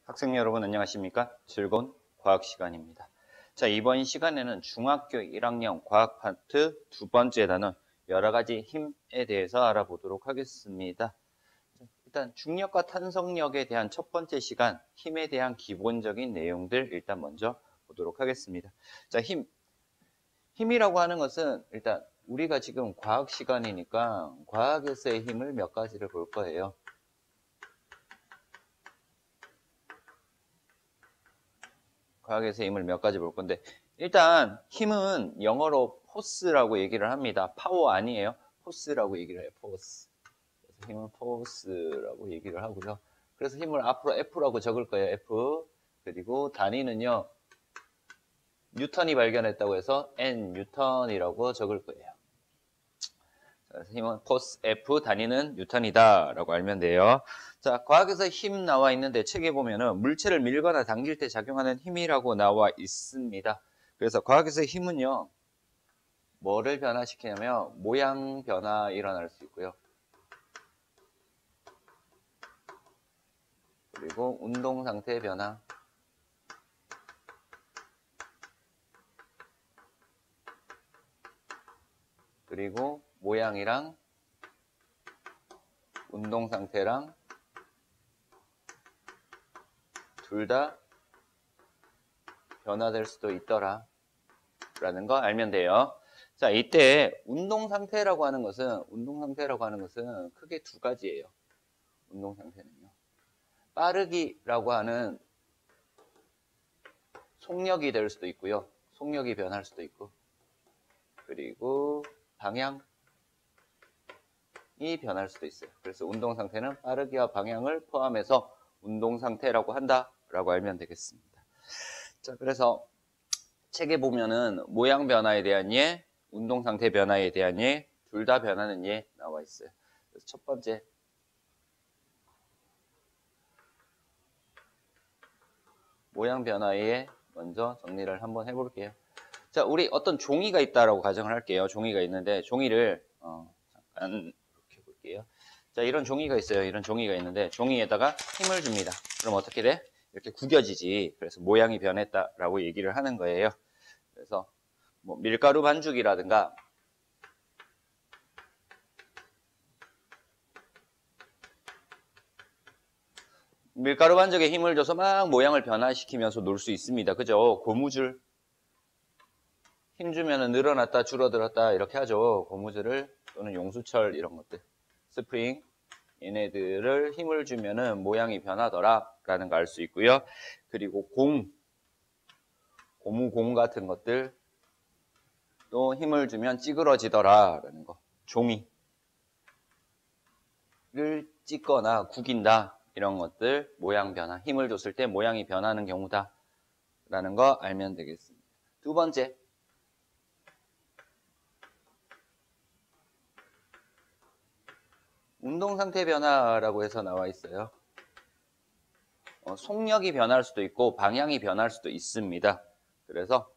학생 여러분 안녕하십니까? 즐거운 과학 시간입니다. 자, 이번 시간에는 중학교 1학년 과학 파트 두 번째 단원 여러 가지 힘에 대해서 알아보도록 하겠습니다. 일단 중력과 탄성력에 대한 첫 번째 시간, 힘에 대한 기본적인 내용들 일단 먼저 보도록 하겠습니다. 자, 힘이라고 하는 것은 일단 우리가 지금 과학 시간이니까 과학에서의 힘을 몇 가지를 볼 거예요. 과학에서의 힘을 몇 가지 볼 건데, 일단 힘은 영어로 포스라고 얘기를 합니다. 파워 아니에요. 포스라고 얘기를 해요. 포스. 그래서 힘은 포스라고 얘기를 하고요. 그래서 힘을 앞으로 F라고 적을 거예요. F. 그리고 단위는요, 뉴턴이 발견했다고 해서 N 뉴턴이라고 적을 거예요. 그래서 힘은 포스 F, 단위는 뉴턴이다 라고 알면 돼요. 자, 과학에서 힘 나와 있는데 책에 보면은 물체를 밀거나 당길 때 작용하는 힘이라고 나와 있습니다. 그래서 과학에서 힘은요, 뭐를 변화시키냐면 모양 변화 일어날 수 있고요. 그리고 운동 상태 변화. 그리고 모양이랑 운동 상태랑 둘 다 변화될 수도 있더라 라는 거 알면 돼요. 자, 이때 운동 상태라고 하는 것은 크게 두 가지예요. 운동 상태는요. 빠르기라고 하는 속력이 될 수도 있고요. 속력이 변할 수도 있고. 그리고 방향이 변할 수도 있어요. 그래서 운동 상태는 빠르기와 방향을 포함해서 운동 상태라고 한다라고 알면 되겠습니다. 자, 그래서 책에 보면은 모양 변화에 대한 예, 운동 상태 변화에 대한 예, 둘 다 변하는 예 나와 있어요. 그래서 첫 번째, 모양 변화에 먼저 정리를 한번 해볼게요. 자, 우리 어떤 종이가 있다라고 가정을 할게요. 종이가 있는데 종이를 잠깐 이렇게 볼게요. 자, 이런 종이가 있어요. 이런 종이가 있는데 종이에다가 힘을 줍니다. 그럼 어떻게 돼? 이렇게 구겨지지. 그래서 모양이 변했다라고 얘기를 하는 거예요. 그래서 뭐 밀가루 반죽이라든가 밀가루 반죽에 힘을 줘서 막 모양을 변화시키면서 놀 수 있습니다. 그죠? 고무줄 힘 주면은 늘어났다 줄어들었다 이렇게 하죠. 고무줄을 또는 용수철 이런 것들, 스프링 얘네들을 힘을 주면은 모양이 변하더라 라는 거 알 수 있고요. 그리고 고무공 같은 것들 또 힘을 주면 찌그러지더라 라는 거. 종이를 찢거나 구긴다 이런 것들 모양 변화, 힘을 줬을 때 모양이 변하는 경우다 라는 거 알면 되겠습니다. 두 번째, 운동 상태 변화라고 해서 나와 있어요. 속력이 변할 수도 있고 방향이 변할 수도 있습니다. 그래서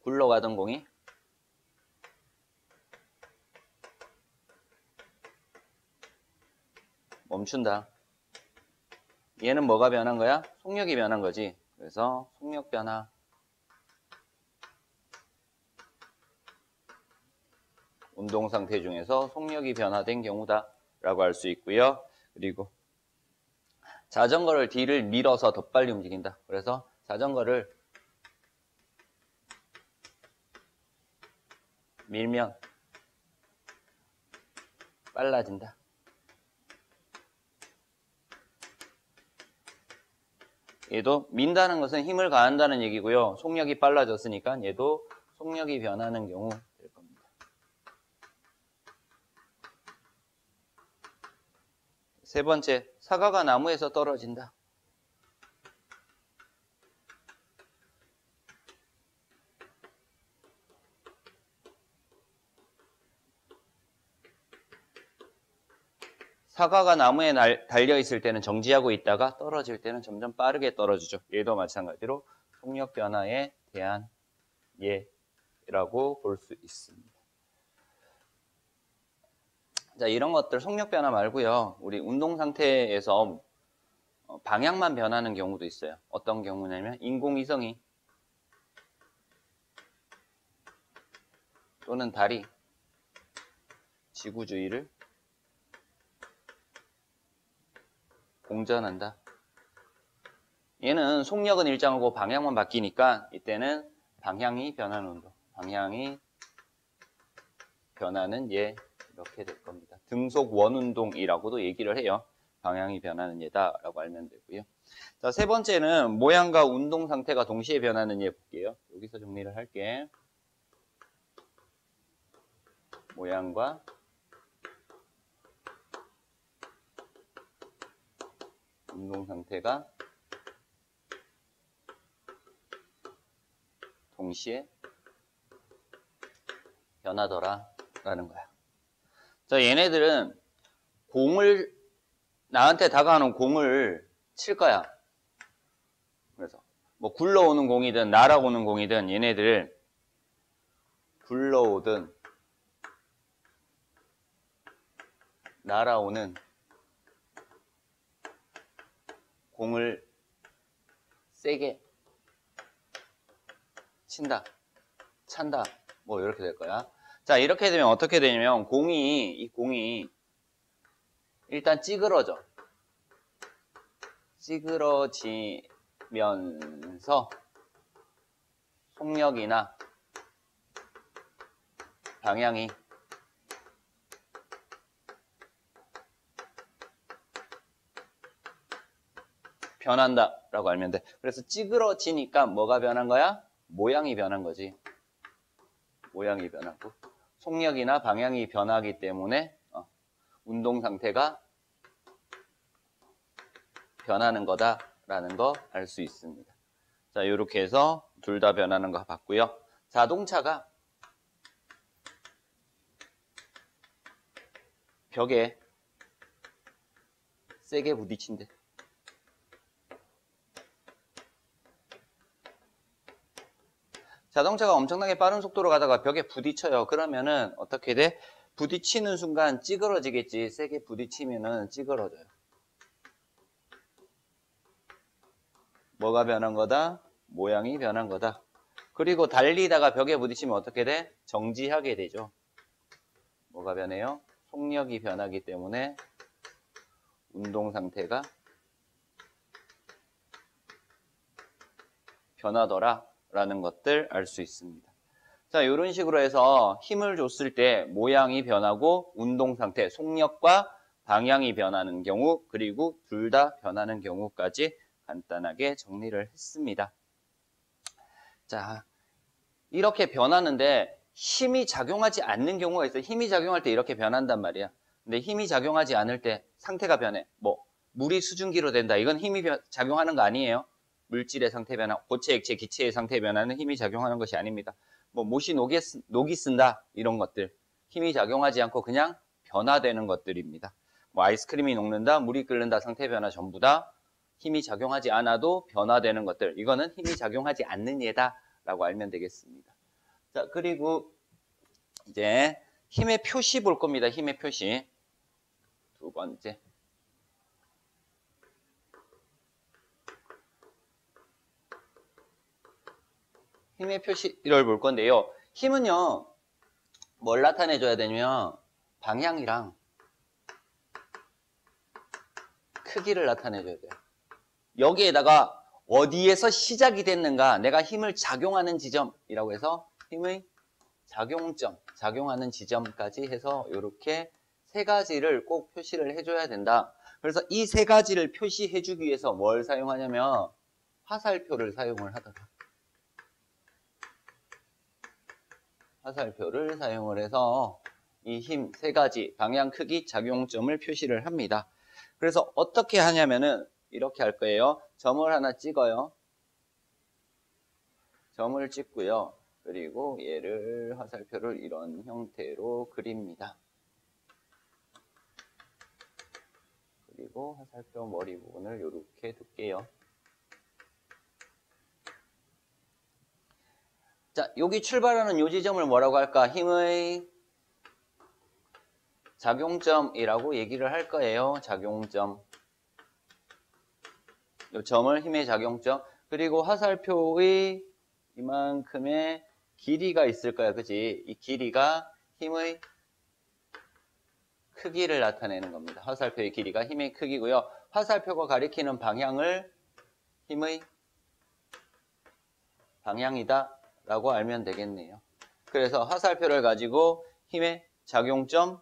굴러가던 공이 멈춘다. 얘는 뭐가 변한 거야? 속력이 변한 거지. 그래서 속력 변화. 운동 상태 중에서 속력이 변화된 경우다 라고 할 수 있고요. 그리고 자전거를 뒤를 밀어서 더 빨리 움직인다. 그래서 자전거를 밀면 빨라진다. 얘도 민다는 것은 힘을 가한다는 얘기고요. 속력이 빨라졌으니까 얘도 속력이 변하는 경우 될 겁니다. 세 번째, 사과가 나무에서 떨어진다. 사과가 나무에 달려있을 때는 정지하고 있다가 떨어질 때는 점점 빠르게 떨어지죠. 얘도 마찬가지로 속력 변화에 대한 예라고 볼 수 있습니다. 자, 이런 것들 속력 변화 말고요. 우리 운동 상태에서 방향만 변하는 경우도 있어요. 어떤 경우냐면 인공위성이 또는 달이 지구 주위를 공전한다. 얘는 속력은 일정하고 방향만 바뀌니까 이때는 방향이 변하는 운동, 방향이 변하는 예 이렇게 될 겁니다. 등속 원운동이라고도 얘기를 해요. 방향이 변하는 예다라고 알면 되고요. 자, 세 번째는 모양과 운동 상태가 동시에 변하는 예 볼게요. 여기서 정리를 할게. 모양과 운동 상태가 동시에 변하더라 라는 거야. 자, 얘네들은 나한테 다가오는 공을 칠 거야. 그래서 뭐 굴러오는 공이든 날아오는 공이든 얘네들 굴러오든 날아오는 공을 세게 친다, 찬다, 뭐 이렇게 될 거야. 자, 이렇게 되면 어떻게 되냐면 이 공이 일단 찌그러져. 찌그러지면서 속력이나 방향이 변한다라고 알면 돼. 그래서 찌그러지니까 뭐가 변한 거야? 모양이 변한 거지. 모양이 변하고 속력이나 방향이 변하기 때문에 운동 상태가 변하는 거다라는 거 알 수 있습니다. 자, 이렇게 해서 둘 다 변하는 거 봤고요. 자동차가 벽에 세게 부딪힌대. 자동차가 엄청나게 빠른 속도로 가다가 벽에 부딪혀요. 그러면은 어떻게 돼? 부딪히는 순간 찌그러지겠지. 세게 부딪히면은 찌그러져요. 뭐가 변한 거다? 모양이 변한 거다. 그리고 달리다가 벽에 부딪히면 어떻게 돼? 정지하게 되죠. 뭐가 변해요? 속력이 변하기 때문에 운동 상태가 변하더라 라는 것들 알 수 있습니다. 자, 이런 식으로 해서 힘을 줬을 때 모양이 변하고 운동 상태, 속력과 방향이 변하는 경우, 그리고 둘 다 변하는 경우까지 간단하게 정리를 했습니다. 자, 이렇게 변하는데 힘이 작용하지 않는 경우가 있어요. 힘이 작용할 때 이렇게 변한단 말이야. 근데 힘이 작용하지 않을 때 상태가 변해. 뭐 물이 수증기로 된다. 이건 힘이 작용하는 거 아니에요. 물질의 상태 변화, 고체, 액체, 기체의 상태 변화는 힘이 작용하는 것이 아닙니다. 뭐 못이 녹이 쓴다 이런 것들 힘이 작용하지 않고 그냥 변화되는 것들입니다. 뭐 아이스크림이 녹는다, 물이 끓는다, 상태 변화 전부 다 힘이 작용하지 않아도 변화되는 것들, 이거는 힘이 작용하지 않는 예다라고 알면 되겠습니다. 자, 그리고 이제 힘의 표시 볼 겁니다. 힘의 표시 두 번째. 힘의 표시를 볼 건데요. 힘은요, 뭘 나타내줘야 되냐면 방향이랑 크기를 나타내줘야 돼요. 여기에다가 어디에서 시작이 됐는가, 내가 힘을 작용하는 지점이라고 해서 힘의 작용점, 작용하는 지점까지 해서 이렇게 세 가지를 꼭 표시를 해줘야 된다. 그래서 이 세 가지를 표시해주기 위해서 뭘 사용하냐면 화살표를 사용을 하더라. 화살표를 사용을 해서 이 힘 세 가지 방향, 크기, 작용점을 표시를 합니다. 그래서 어떻게 하냐면은 이렇게 할 거예요. 점을 하나 찍어요. 점을 찍고요. 그리고 얘를 화살표를 이런 형태로 그립니다. 그리고 화살표 머리 부분을 이렇게 둘게요. 자, 여기 출발하는 요 지점을 뭐라고 할까? 힘의 작용점이라고 얘기를 할 거예요. 작용점. 요 점을 힘의 작용점. 그리고 화살표의 이만큼의 길이가 있을 거야. 그지? 이 길이가 힘의 크기를 나타내는 겁니다. 화살표의 길이가 힘의 크기고요. 화살표가 가리키는 방향을 힘의 방향이다 라고 알면 되겠네요. 그래서 화살표를 가지고 힘의 작용점,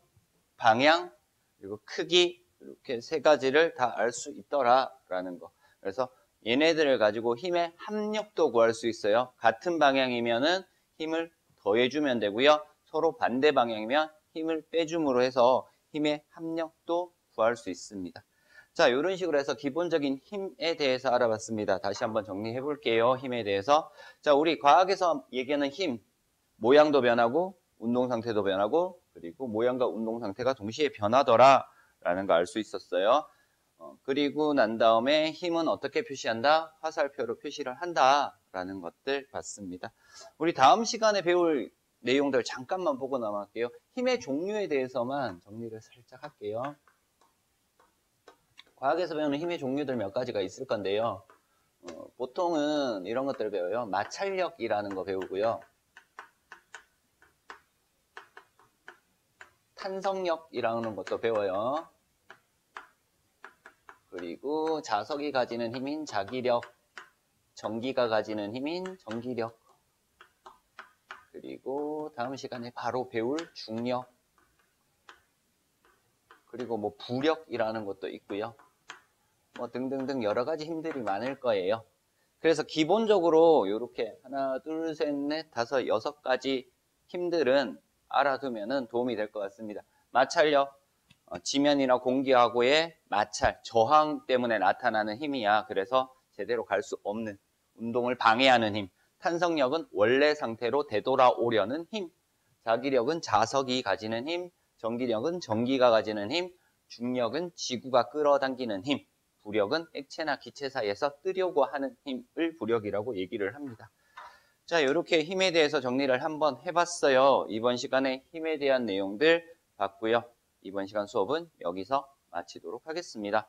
방향, 그리고 크기 이렇게 세 가지를 다 알 수 있더라 라는 거. 그래서 얘네들을 가지고 힘의 합력도 구할 수 있어요. 같은 방향이면은 힘을 더해주면 되고요. 서로 반대 방향이면 힘을 빼줌으로 해서 힘의 합력도 구할 수 있습니다. 자, 이런 식으로 해서 기본적인 힘에 대해서 알아봤습니다. 다시 한번 정리해 볼게요. 힘에 대해서. 자, 우리 과학에서 얘기하는 힘, 모양도 변하고 운동 상태도 변하고 그리고 모양과 운동 상태가 동시에 변하더라 라는 거 알 수 있었어요. 그리고 난 다음에 힘은 어떻게 표시한다? 화살표로 표시를 한다 라는 것들 봤습니다. 우리 다음 시간에 배울 내용들 잠깐만 보고 넘어갈게요. 힘의 종류에 대해서만 정리를 살짝 할게요. 과학에서 배우는 힘의 종류들 몇 가지가 있을 건데요. 보통은 이런 것들을 배워요. 마찰력이라는 거 배우고요. 탄성력이라는 것도 배워요. 그리고 자석이 가지는 힘인 자기력, 전기가 가지는 힘인 전기력, 그리고 다음 시간에 바로 배울 중력, 그리고 뭐 부력이라는 것도 있고요. 뭐 등등등 여러 가지 힘들이 많을 거예요. 그래서 기본적으로 이렇게 하나, 둘, 셋, 넷, 다섯, 여섯 가지 힘들은 알아두면 도움이 될 것 같습니다. 마찰력, 지면이나 공기하고의 마찰, 저항 때문에 나타나는 힘이야. 그래서 제대로 갈 수 없는 운동을 방해하는 힘. 탄성력은 원래 상태로 되돌아오려는 힘. 자기력은 자석이 가지는 힘. 전기력은 전기가 가지는 힘. 중력은 지구가 끌어당기는 힘. 부력은 액체나 기체 사이에서 뜨려고 하는 힘을 부력이라고 얘기를 합니다. 자, 이렇게 힘에 대해서 정리를 한번 해봤어요. 이번 시간에 힘에 대한 내용들 봤고요. 이번 시간 수업은 여기서 마치도록 하겠습니다.